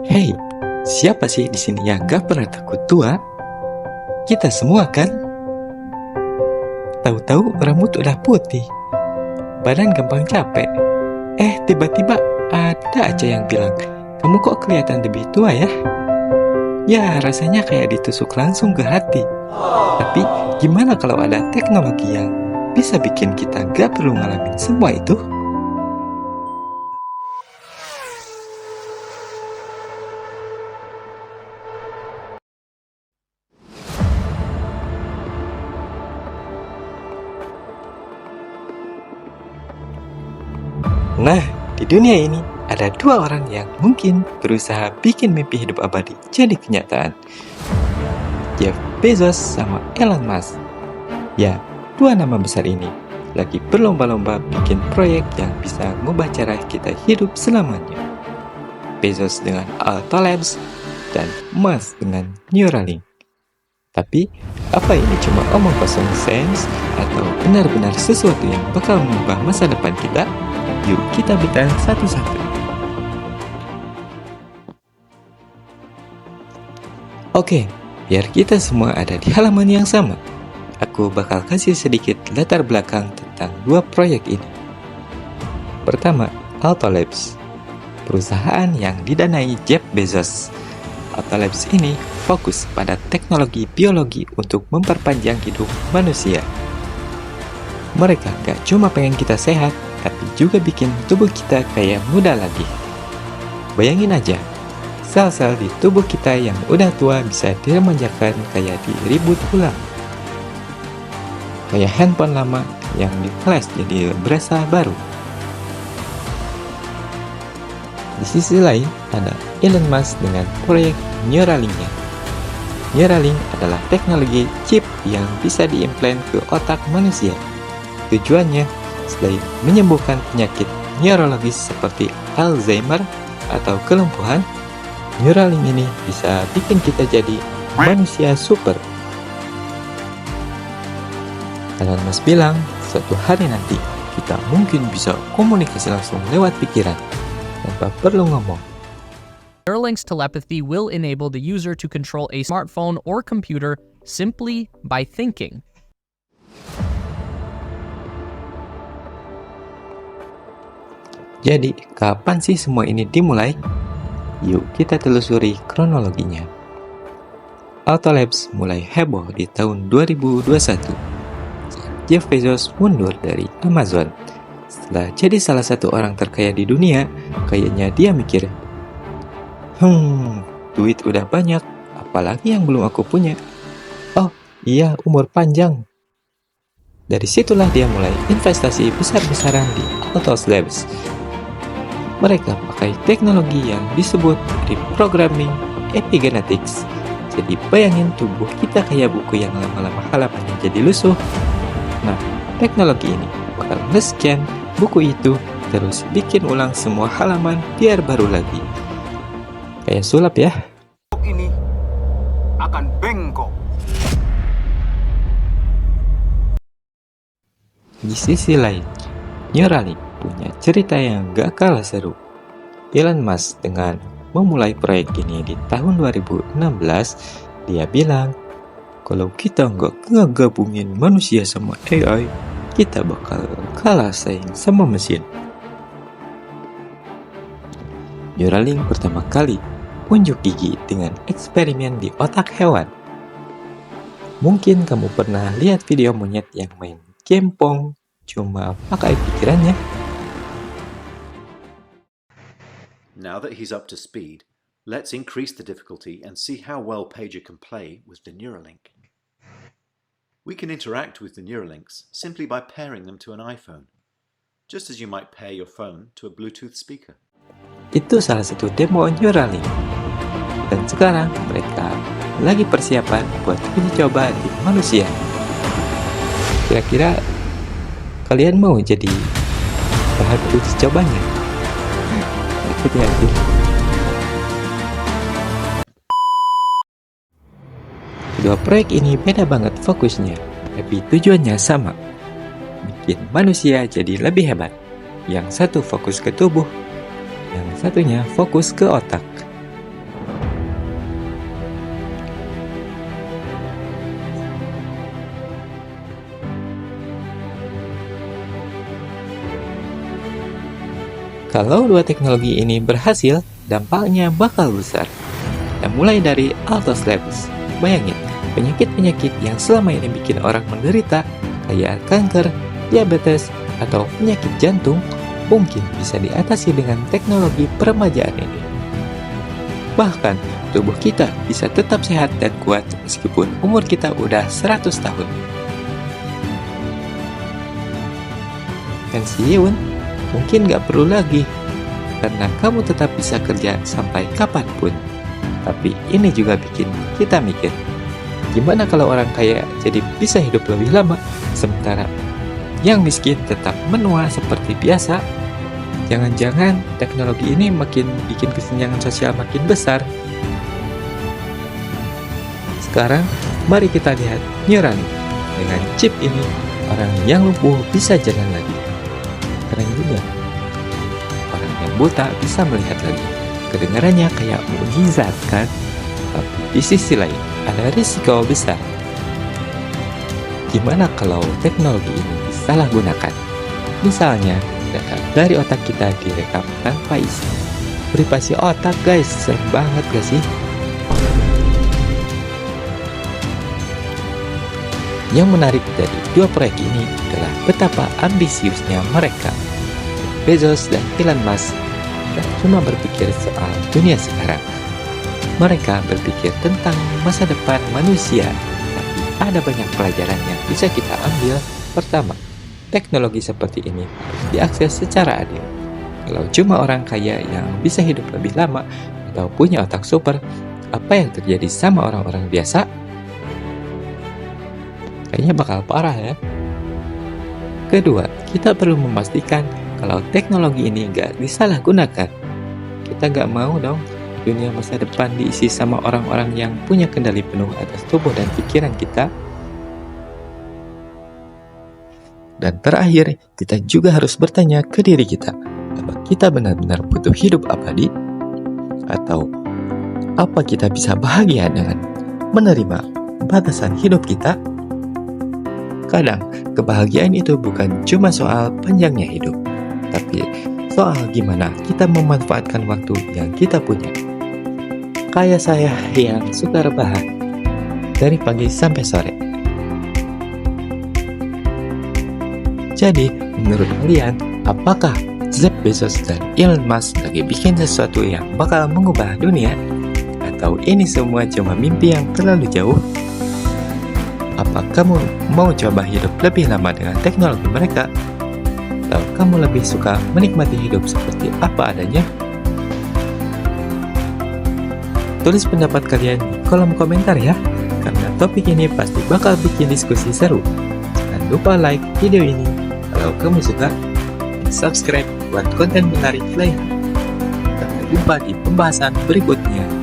Hei, siapa sih di sini yang gak pernah takut tua? Kita semua kan? Tahu-tahu rambut udah putih, badan gampang capek. Tiba-tiba ada aja yang bilang, kamu kok kelihatan lebih tua ya? Ya, rasanya kayak ditusuk langsung ke hati. Tapi gimana kalau ada teknologi yang bisa bikin kita gak perlu ngalamin semua itu? Nah, di dunia ini ada dua orang yang mungkin berusaha bikin mimpi hidup abadi jadi kenyataan. Jeff Bezos sama Elon Musk. Ya, dua nama besar ini lagi berlomba-lomba bikin proyek yang bisa mengubah cara kita hidup selamanya. Bezos dengan Alta Labs dan Musk dengan Neuralink. Tapi, apa ini cuma omong kosong sains atau benar-benar sesuatu yang bakal mengubah masa depan kita? Yuk kita bicara satu-satu. Oke, biar kita semua ada di halaman yang sama. Aku bakal kasih sedikit latar belakang tentang dua proyek ini. Pertama, Alta Labs, perusahaan yang didanai Jeff Bezos. Alta Labs ini fokus pada teknologi biologi untuk memperpanjang hidup manusia. Mereka gak cuma pengen kita sehat, tapi juga bikin tubuh kita kayak muda lagi. Bayangin aja, sel-sel di tubuh kita yang udah tua bisa diremajakan kayak di-reboot ulang. Kayak handphone lama yang di-flash jadi berasa baru. Di sisi lain, ada Elon Musk dengan proyek Neuralink-nya. Neuralink adalah teknologi chip yang bisa diimplant ke otak manusia. Tujuannya selain menyembuhkan penyakit neurologis seperti Alzheimer atau kelumpuhan, Neuralink ini bisa bikin kita jadi manusia super. Elon Musk bilang, suatu hari nanti kita mungkin bisa komunikasi langsung lewat pikiran, tanpa perlu ngomong. Neuralink's telepathy will enable the user to control a smartphone or computer simply by thinking. Jadi, kapan sih semua ini dimulai? Yuk kita telusuri kronologinya. Alta Labs mulai heboh di tahun 2021. Jeff Bezos mundur dari Amazon. Setelah jadi salah satu orang terkaya di dunia, kayaknya dia mikir, duit udah banyak, apalagi yang belum aku punya? Oh iya, umur panjang. Dari situlah dia mulai investasi besar-besaran di Alta Labs. Mereka pakai teknologi yang disebut reprogramming epigenetics. Jadi bayangin tubuh kita kayak buku yang lama-lama halamannya jadi lusuh. Nah, teknologi ini bakal nge-scan buku itu, terus bikin ulang semua halaman biar baru lagi. Kayak sulap ya. Ini akan bengkok. Di sisi lain, Neuralink punya cerita yang gak kalah seru. Elon Musk dengan memulai proyek ini di tahun 2016, dia bilang, kalau kita nggak ngegabungin manusia sama AI, kita bakal kalah saing sama mesin. Neuralink pertama kali unjuk gigi dengan eksperimen di otak hewan. Mungkin kamu pernah lihat video monyet yang main game Pong cuma pakai pikirannya. Now that he's up to speed, let's increase the difficulty and see how well Pager can play with the Neuralink. We can interact with the Neuralinks simply by pairing them to an iPhone, just as you might pair your phone to a Bluetooth speaker. Itu salah satu demo Neuralink. Dan sekarang mereka lagi persiapan buat uji coba di manusia. Kira-kira kalian mau jadi bahan uji cobanya? Hati-hati. Kedua proyek ini beda banget fokusnya, tapi tujuannya sama. Bikin manusia jadi lebih hebat. Yang satu fokus ke tubuh, yang satunya fokus ke otak. Kalau dua teknologi ini berhasil, dampaknya bakal besar. Dan mulai dari Altos Labs. Bayangin, penyakit-penyakit yang selama ini bikin orang menderita, kayak kanker, diabetes, atau penyakit jantung, mungkin bisa diatasi dengan teknologi peremajaan ini. Bahkan, tubuh kita bisa tetap sehat dan kuat meskipun umur kita udah 100 tahun. Pensiun mungkin gak perlu lagi, karena kamu tetap bisa kerja sampai kapanpun. Tapi ini juga bikin kita mikir, gimana kalau orang kaya jadi bisa hidup lebih lama, sementara yang miskin tetap menua seperti biasa? Jangan-jangan teknologi ini makin bikin kesenjangan sosial makin besar. Sekarang, mari kita lihat Neuralink. Dengan chip ini, orang yang lumpuh bisa jalan lagi. Keren juga. Orang yang buta bisa melihat lagi. Kedengarannya kayak mukjizat kan? Tapi di sisi lain, ada risiko besar. Gimana kalau teknologi ini disalahgunakan? Misalnya, data dari otak kita direkam tanpa izin. Privasi otak guys, serem banget gak sih? Yang menarik dari dua proyek ini adalah betapa ambisiusnya mereka. Bezos dan Elon Musk tak cuma berpikir soal dunia sekarang. Mereka berpikir tentang masa depan manusia. Tapi ada banyak pelajaran yang bisa kita ambil. Pertama, teknologi seperti ini harus diakses secara adil. Kalau cuma orang kaya yang bisa hidup lebih lama atau punya otak super, apa yang terjadi sama orang-orang biasa? Kayaknya bakal parah ya. Kedua, kita perlu memastikan kalau teknologi ini nggak disalahgunakan. Kita nggak mau dong dunia masa depan diisi sama orang-orang yang punya kendali penuh atas tubuh dan pikiran kita. Dan terakhir, kita juga harus bertanya ke diri kita, apa kita benar-benar butuh hidup abadi? Atau apa kita bisa bahagia dengan menerima batasan hidup kita? Kadang, kebahagiaan itu bukan cuma soal panjangnya hidup, tapi soal gimana kita memanfaatkan waktu yang kita punya. Kayak saya yang suka rebahan dari pagi sampai sore. Jadi, menurut kalian, apakah Jeff Bezos dan Elon Musk lagi bikin sesuatu yang bakal mengubah dunia? Atau ini semua cuma mimpi yang terlalu jauh? Apa kamu mau coba hidup lebih lama dengan teknologi mereka? Atau kamu lebih suka menikmati hidup seperti apa adanya? Tulis pendapat kalian di kolom komentar ya, karena topik ini pasti bakal bikin diskusi seru. Jangan lupa like video ini kalau kamu suka, dan subscribe buat konten menarik lain. Sampai jumpa di pembahasan berikutnya.